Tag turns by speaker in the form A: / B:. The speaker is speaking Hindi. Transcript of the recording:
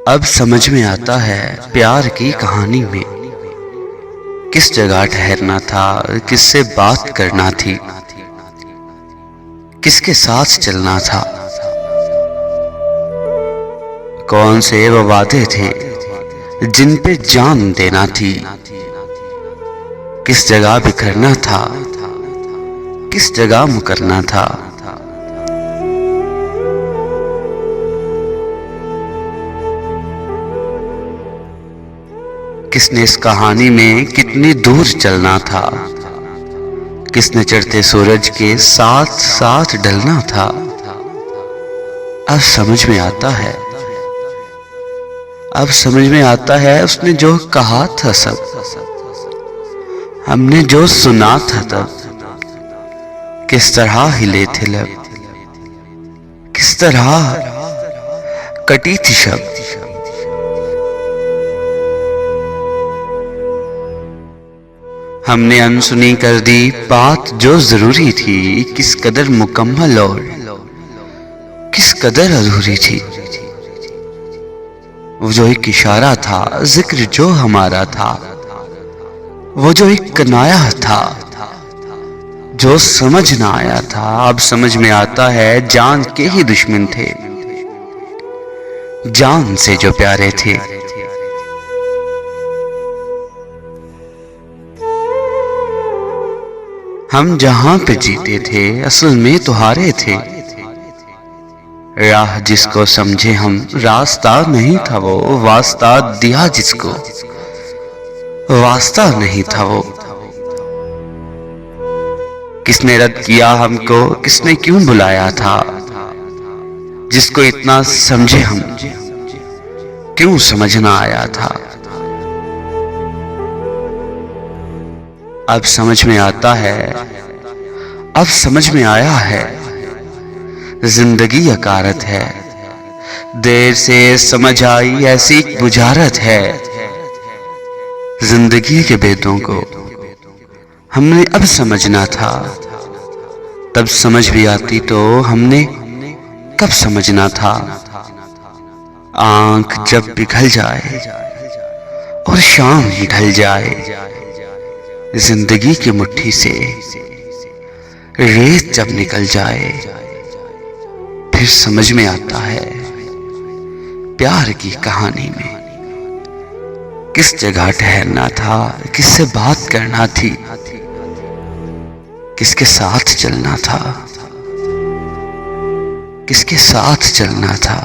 A: अब समझ में आता है प्यार की कहानी में किस जगह ठहरना था, किससे बात करना थी, किसके साथ चलना था। कौन से वो वादे थे जिन पे जान देना थी। किस जगह बिखरना था, किस जगह मुकरना था। किसने इस कहानी में कितनी दूर चलना था, किसने चढ़ते सूरज के साथ साथ ढलना था। अब समझ में आता है, अब समझ में आता है उसने जो कहा था सब, हमने जो सुना था तब, किस तरह हिले थे लब, किस तरह कटी थी शब्द। हमने अनसुनी कर दी बात जो जरूरी थी, किस कदर मुकम्मल और किस कदर अधूरी थी। वो जो एक इशारा था, जिक्र जो हमारा था, वो जो एक कनाया था, जो समझ ना आया था। अब समझ में आता है जान के ही दुश्मन थे, जान से जो प्यारे थे। हम जहां पे जीते थे असल में तो हारे थे। राह जिसको समझे हम रास्ता नहीं था वो, वास्ता दिया जिसको वास्ता नहीं था वो। किसने रद्द किया हमको, किसने क्यों बुलाया था। जिसको इतना समझे हम क्यों समझना आया था। अब समझ में आता है, अब समझ में आया है जिंदगी अकारत है। देर से समझ आई ऐसी बुझारत है। जिंदगी के भेदों को हमने अब समझना था, तब समझ भी आती तो हमने कब समझना था। आंख जब पिघल जाए और शाम ही ढल जाए, जिंदगी की मुट्ठी से रेत जब निकल जाए, फिर समझ में आता है प्यार की कहानी में किस जगह ठहरना था, किससे बात करना थी, किसके साथ चलना था, किसके साथ चलना था।